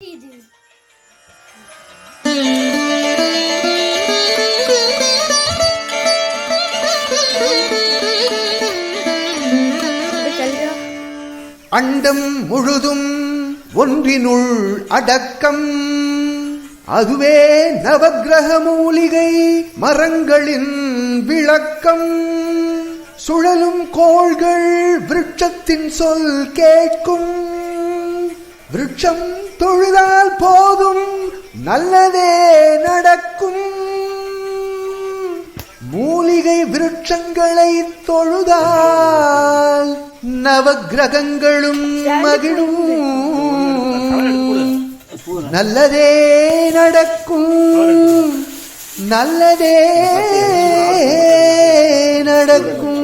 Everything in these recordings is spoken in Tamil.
அண்டம் முழுதும் ஒன்றினுள் அடக்கம், அதுவே நவக்கிரக மூலிகை மரங்களின் விளக்கம். சுழலும் கோள்கள் விருட்சத்தின் சொல் கேட்கும், விருட்சம் தொழுதால் போதும் நல்லதே நடக்கும். மூலிகை விருட்சங்களை தொழுதால் நவக்கிரகங்களும் மகிழும், நல்லதே நடக்கும், நல்லதே நடக்கும்.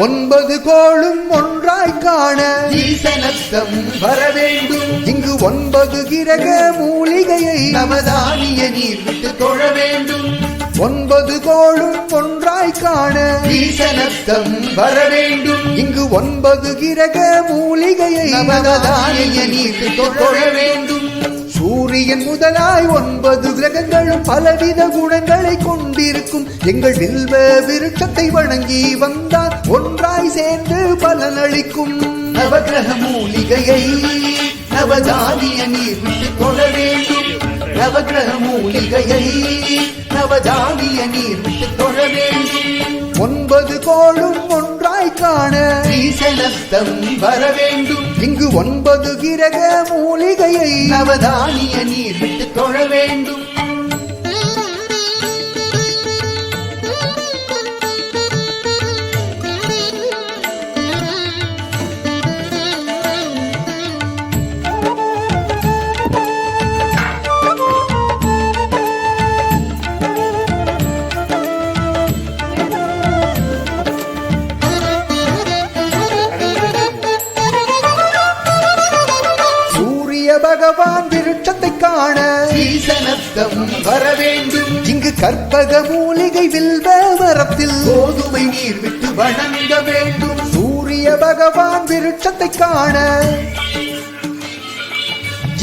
ஒன்பது கோளும் ஒன்றாய் காண ஈசனத்தம் வரவேண்டும். இங்கு 9 கிரக மூலிகையை நவதானிய நீர் விட்டு தொழ வேண்டும். 9 கோளும் ஒன்றாய் காண ஈசனத்தம் வரவேண்டும். இங்கு 9 கிரக மூலிகையை நவதானிய நீர் விட்டு தொழ வேண்டும். சூரியன் முதலாய் 9 கிரகங்களும் பலவித குணங்களை கொண்டிருக்கும். எங்கள் வில்வ விருட்சத்தை வணங்கி வந்தால் ஒன்றாய் சேர்ந்து பலனளிக்கும். நவக்கிரக மூலிகையை நவதானிய நீர் விட்டு தொழ வேண்டும். நவக்கிரக மூலிகையை நவதானிய நீர் விட்டு தொழ வேண்டும். 9 கோளும் ஒன்றாய் காண ஈசனத்தம் வர வேண்டும். இங்கு 9 கிரக மூலிகையை நவதானிய நீர் விட்டு தொழ வேண்டும். பகவான் விருட்சத்தை காண ஈசனத்தம் வர வேண்டும். இங்கு கற்பக மூலிகை வில்வ மரத்தில் கோதுமை நீர் விட்டு வணங்க வேண்டும். சூரிய பகவான் விருட்சத்தை காண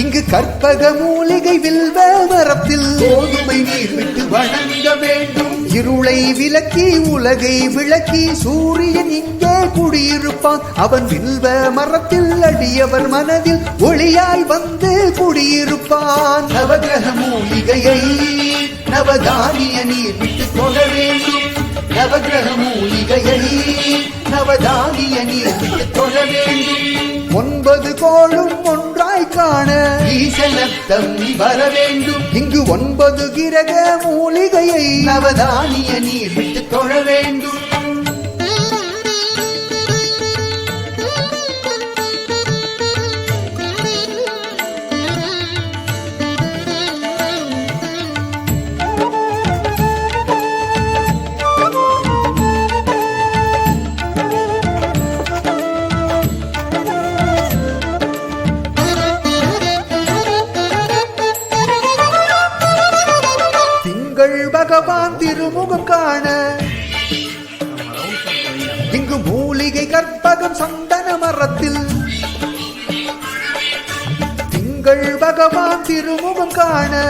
இங்கு கற்பக மூலிகை வில்வ மரத்தில் கோதுமை நீர் விட்டு வணங்க வேண்டும். இருளை விலக்கி உலகை விளக்கி சூரியன் இங்கே குடியிருப்பான். அவன் வில்வ மரத்தில் அடியவர் மனதில் ஒளியாய் வந்து குடியிருப்பான். நவக்கிரக மூலிகையை நவதானிய நீர் விட்டு தொழ வேண்டும். நவக்கிரக மூலிகையை நவதானிய நீர் விட்டு தொழ வேண்டும். 9 கோளும் ஒன்றாய் காண ஈசனத்தம் வர வேண்டும். இங்கு 9 கிரக மூலிகையை நவதானிய நீர் விட்டு தொழ வேண்டும். பகவான் திருமுகம் காண இங்கு மூலிகை கற்பகம் சந்தன மரத்தில். திங்கள் பகவான் திருமுகம் காண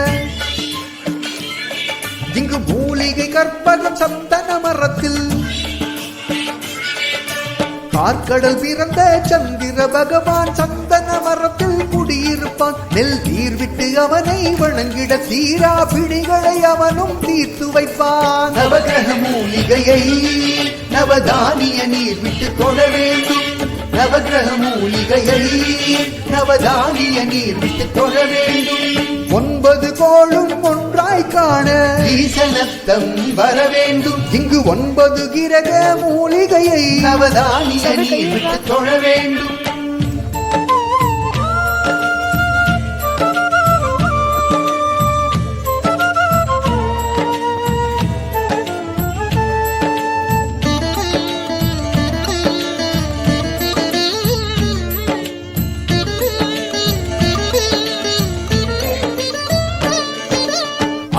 இங்கு மூலிகை கற்பகம் சந்தன மரத்தில். பார்க்கடல் பிறந்த சந்திர பகவான் சந்தன மரத்தில் குடியிருப்பான். நெல் நீர் விட்டு அவனை வணங்கிட தீரா பிணிகளை அவனும் தீர்த்து வைப்பான். நவக்கிரக மூலிகையை நவதானிய நீர் விட்டு தொழ வேண்டும். நவக்கிரக மூலிகையை நவதானிய நீர் விட்டு தொழ வேண்டும். 9 கோளும் ஒன்றாய் காண ஈசனத்தம் வர வேண்டும். இங்கு 9 கிரக மூலிகையை நவதானிய நீர் விட்டு தொழ வேண்டும்.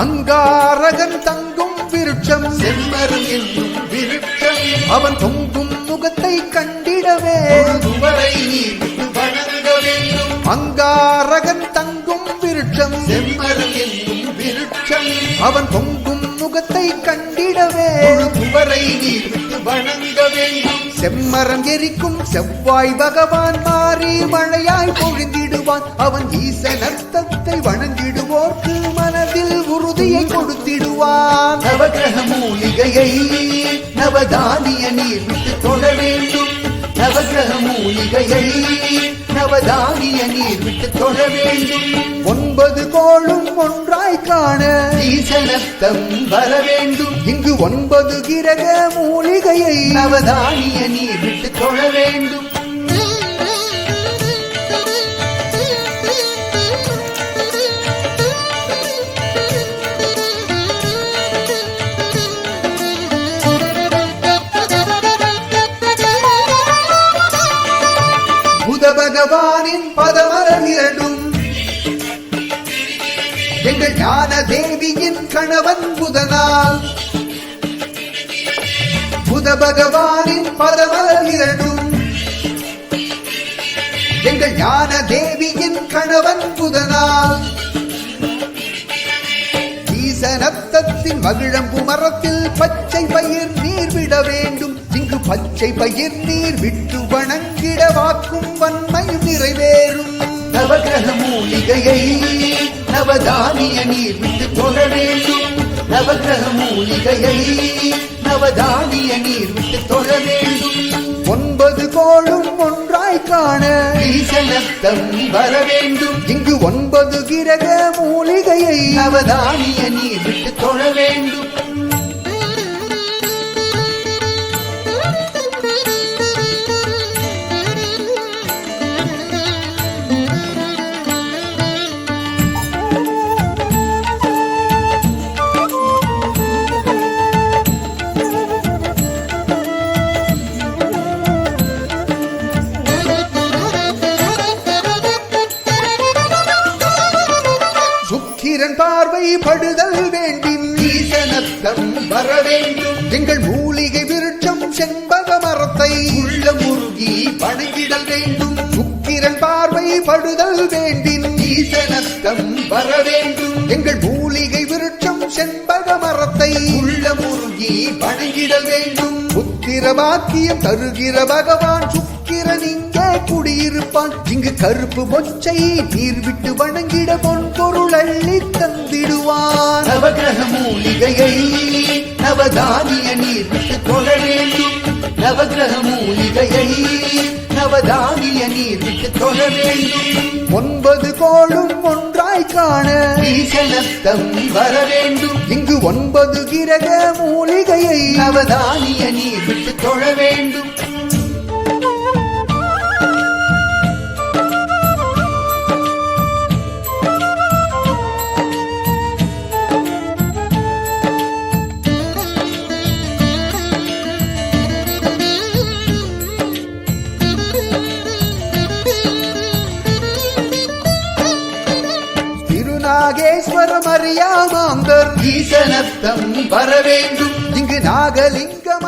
அங்கார அங்காரகன் தங்கும் விருட்சம் செம்மரம் என்னும் விருட்சம் அவன் தொங்கும் முகத்தை கண்டிடவே துவரை நீர் வணங்க வேண்டும் அங்காரகன் தங்கும் விருட்சம் செம்மரம் என்னும் விருட்சம் அவன் தொங்கும் முகத்தை கண்டிடவே துவரை நீர் வணங்க வேண்டும் செம்மரம் எரிக்கும் செவ்வாய் பகவான் மாறி மழையாய் பொழிந்திடுவான் அவன் ஈசனத்தத்தை வணங்கிடுவோர்க்கு மனதில் உறுதியை கொடுத்திடுவான் நவகிரக மூலிகையை நவதானிய நீர் விட்டு தொழ வேண்டும் நவகிரக மூலிகையை நவதானிய நீர் விட்டு தொழ வேண்டும் 9 கோளும் ஒன்றாய் காண ஈசனத்தம் வர வேண்டும் இங்கு 9 கிரக மூலிகையை நவதானிய நீர் விட்டு தொழ வேண்டும் பகவானின் பதமலர் இரண்டும் எங்கள் ஞான தேவியின் கணவன் புதனால் புத பகவானின் பதமலர் இரண்டும் எங்கள் ஞான தேவியின் கணவன் புதனால் ஈசனத்தத்தின் மகிழம்பு மரத்தில் பச்சை பயிர் நீர் விட வேண்டும் இங்கு பச்சை பயிர் நீர் விட்டு வணங்கிட வாக்கும் வன்மையும் நிறைவேறும் நவகிரக மூலிகையை நவதானிய நீர் விட்டு தொழ வேண்டும் நவகிரக மூலிகையை நவதானிய நீர் விட்டு தொழ வேண்டும் 9 கோளும் ஒன்றாய் காண ஈசனத்தம் வர வேண்டும் இங்கு 9 கிரக மூலிகையை நவதானிய நீர் விட்டு தொழ வேண்டும் சுக்கிரன் பார்வை படுதல் வேண்டின் ஈசனத்தம் வர வேண்டும் எங்கள் மூலிகை விருட்சம் செண்பக மரத்தை உள்ள முருகி வணங்கிடல் வேண்டும் சுக்கிரன் பார்வை படுதல் வேண்டின் ஈசனத்தம் வர வேண்டும் எங்கள் மூலிகை விருட்சம் செண்பக மரத்தை உள்ள முருகி வணங்கிடல் வேண்டும் புத்திர பாக்கியம் தருகிற பகவான் சுக்கிரன் இங்கே குடியிருப்பான் இங்கு கருப்பு மொச்சை நீர் விட்டு வணங்கிட பொன் பொருள் அள்ளி தந்திடுவான் நவகிரக மூலிகையை நவதானிய நீர் விட்டு தொழ வேண்டும் நவகிரக மூலிகையை நவதானிய நீர் விட்டு தொழ வேண்டும் 9 கோளும் ஒன்றாய் காண ஈசனத்தம் வர வேண்டும் இங்கு 9 கிரக மூலிகையை நவதானிய நீர் விட்டு தொழ வேண்டும் நாகேஸ்வரம் அறியாமாந்தர் ஈசனத்தம் வர வேண்டும் இங்கு நாகலிங்கம்